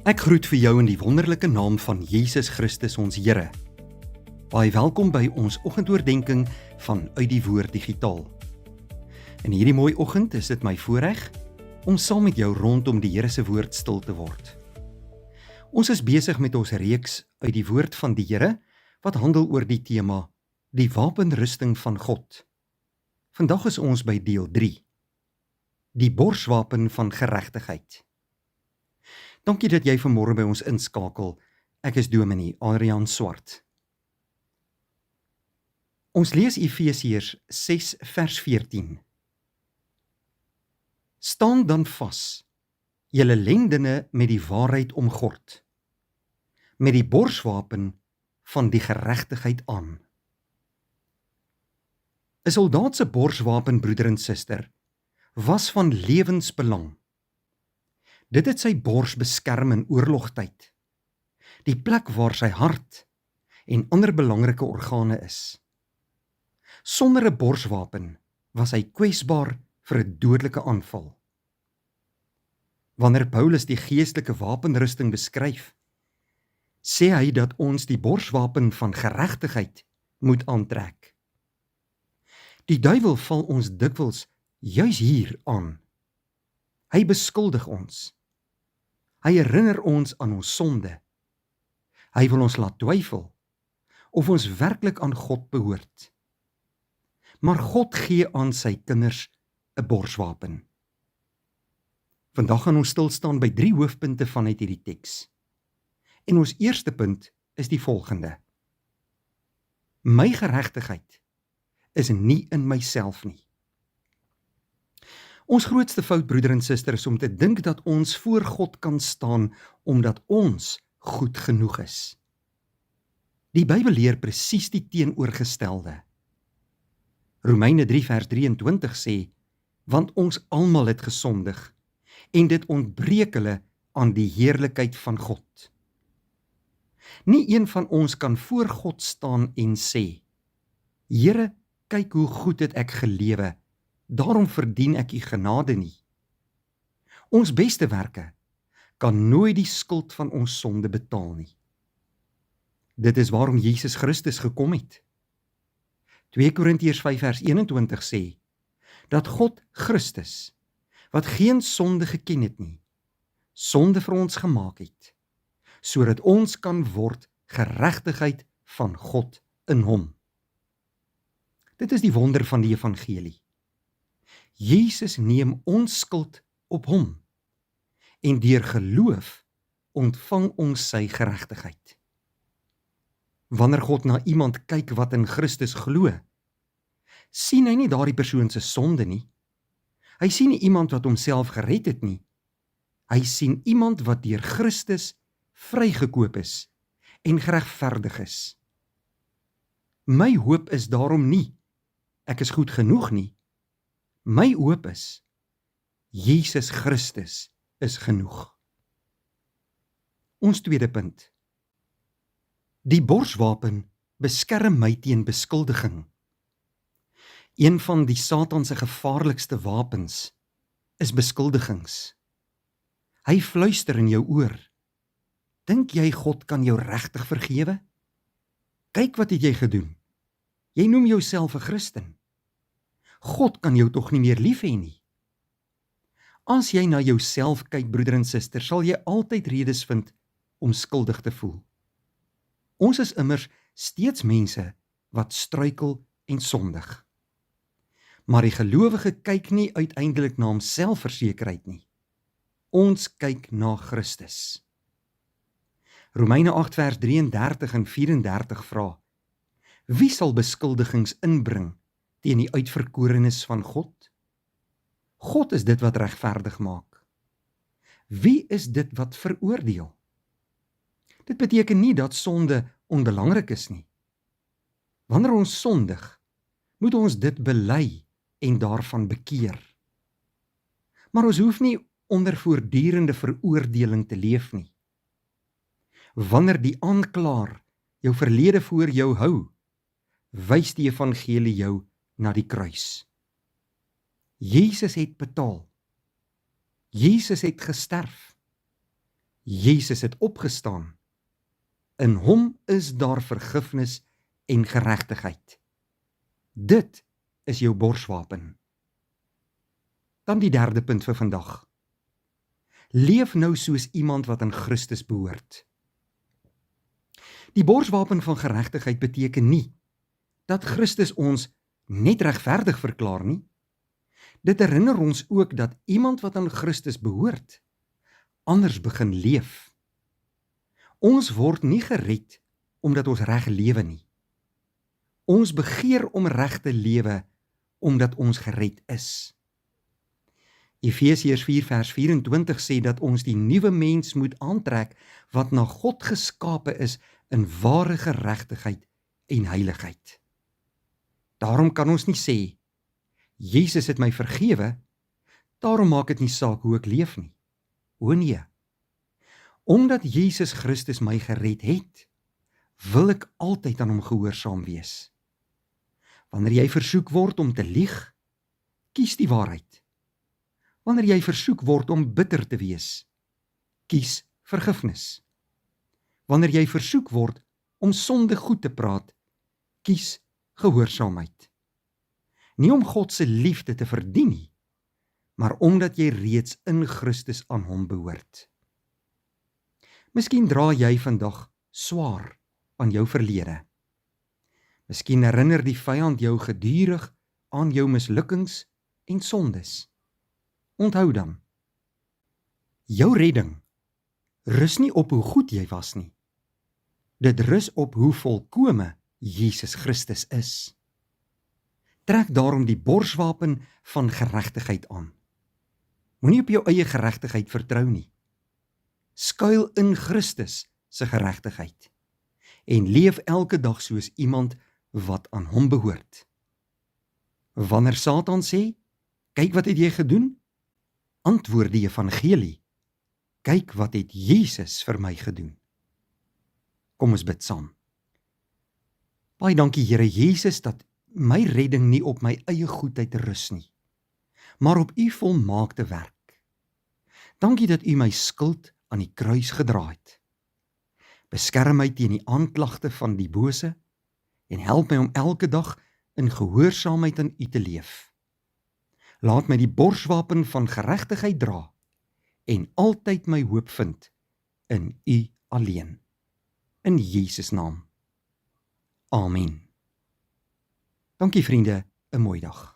Ek groet vir jou in die wonderlike naam van Jesus Christus ons Here. Baie welkom by ons oggendoordenkings van Uit die Woord Digitaal. In hierdie mooi oggend is dit my voorreg om saam met jou rondom die Here se woord stil te word. Ons is besig met ons reeks Uit die Woord van die Here wat handel oor die tema die wapenrusting van God. Vandag is ons by deel 3. Die borswapen van geregtigheid. Dankie dat jy vanmôre by ons inskakel. Ek is Dominee Adrian Swart. Ons lees Efesiërs 6 vers 14. Staan dan vas, julle lendene met die waarheid omgord, met die borswapen van die geregtigheid aan. 'n Soldaat se borswapen, broeder en suster, was van lewensbelang. Dit het sy bors beskerm in oorlogtyd, die plek waar sy hart en ander belangrike organe is. Sonder 'n borswapen was hy kwesbaar vir 'n dodelike aanval. Wanneer Paulus die geestelike wapenrusting beskryf, sê hy dat ons die borswapen van geregtigheid moet aantrek. Die duiwel val ons dikwels juis hier aan. Hy beskuldig ons. Hy herinner ons aan ons sonde. Hy wil ons laat twyfel of ons werklik aan God behoort. Maar God gee aan sy kinders 'n borswapen. Vandag gaan ons stil staan by 3 hoofpunte vanuit hierdie teks. En ons eerste punt is die volgende. My geregtigheid is nie in myself nie. Ons grootste fout, broeder en suster, is om te dink dat ons voor God kan staan omdat ons goed genoeg is. Die Bybel leer presies die teenoorgestelde. Romeine 3 vers 23 sê, want ons almal het gesondig en dit ontbreek hulle aan die heerlikheid van God. Nie een van ons kan voor God staan en sê, Here, kyk hoe goed het ek gelewe, daarom verdien ek u genade nie. Ons beste werke kan nooit die skuld van ons sonde betaal nie. Dit is waarom Jesus Christus gekom het. 2 Korintiërs 5 vers 21 sê, dat God Christus, wat geen sonde geken het nie, sonde vir ons gemaak het, sodat ons kan word geregtigheid van God in hom. Dit is die wonder van die evangelie. Jesus neem ons skuld op hom en deur geloof ontvang ons sy geregtigheid. Wanneer God na iemand kyk wat in Christus glo, sien hy nie daardie persoon se sonde nie. Hy sien nie iemand wat homself gered het nie. Hy sien iemand wat deur Christus vrygekoop is en geregverdig is. My hoop is daarom nie, ek is goed genoeg nie. My hoop is, Jesus Christus is genoeg. Ons tweede punt. Die borswapen beskerm my teen beskuldiging. Een van die Satan se gevaarlikste wapens is beskuldigings. Hy fluister in jou oor. Dink jy God kan jou regtig vergewe? Kyk wat het jy gedoen. Jy noem jouself 'n Christen. God kan jou tog nie meer lief hê nie. As jy na jouself kyk, broeder en suster, sal jy altyd redes vind om skuldig te voel. Ons is immers steeds mense wat struikel en sondig. Maar die gelowige kyk nie uiteindelik na homself versekerheid nie. Ons kyk na Christus. Romeine 8 vers 33 en 34 vra, wie sal beskuldigings inbring teen die uitverkorenes van God? God is dit wat regverdig maak. Wie is dit wat veroordeel? Dit beteken nie dat sonde onbelangrik is nie. Wanneer ons sondig, moet ons dit bely en daarvan bekeer. Maar ons hoef nie onder voortdurende veroordeling te leef nie. Wanneer die aanklaer jou verlede voor jou hou, wys die evangelie jou na die kruis. Jesus het betaal. Jesus het gesterf. Jesus het opgestaan. In hom is daar vergifnis en geregtigheid. Dit is jou borswapen. Dan die derde punt vir vandag. Leef nou soos iemand wat aan Christus behoort. Die borswapen van geregtigheid beteken nie dat Christus ons net regverdig verklaar nie. Dit herinner ons ook dat iemand wat aan Christus behoort, anders begin leef. Ons word nie gered omdat ons reg lewe nie. Ons begeer om reg te lewe omdat ons gered is. Efesiërs 4 vers 24 sê dat ons die nuwe mens moet aantrek wat na God geskape is in ware geregtigheid en heiligheid. Daarom kan ons nie sê, Jesus het my vergewe, daarom maak dit nie saak hoe ek leef nie. O nee. Omdat Jesus Christus my gered het, wil ek altyd aan hom gehoorsaam wees. Wanneer jy versoek word om te lieg, kies die waarheid. Wanneer jy versoek word om bitter te wees, kies vergifnis. Wanneer jy versoek word om sonde goed te praat, kies gehoorsaamheid. Nie om God se liefde te verdien nie, maar omdat jy reeds in Christus aan hom behoort. Miskien dra jy vandag swaar aan jou verlede. Miskien herinner die vyand jou gedurig aan jou mislukkings en sondes. Onthou dan, jou redding rus nie op hoe goed jy was nie. Dit rus op hoe volkome Jesus Christus is. Trek daarom die borswapen van geregtigheid aan. Moenie op jou eie geregtigheid vertrou nie. Skuil in Christus se geregtigheid en leef elke dag soos iemand wat aan hom behoort. Wanneer Satan sê, kyk wat het jy gedoen? Antwoord die evangelie, kyk wat het Jesus vir my gedoen. Kom ons bid saam. Baie dankie Here Jesus dat my redding nie op my eie goedheid rus nie, maar op u volmaakte werk. Dankie dat u my skuld aan die kruis gedra het. Beskerm my teen die aanklagte van die bose en help my om elke dag in gehoorsaamheid aan u te leef. Laat my die borswapen van geregtigheid dra en altyd my hoop vind in u alleen. In Jesus naam. Amen. Dankie vriende, 'n mooi dag.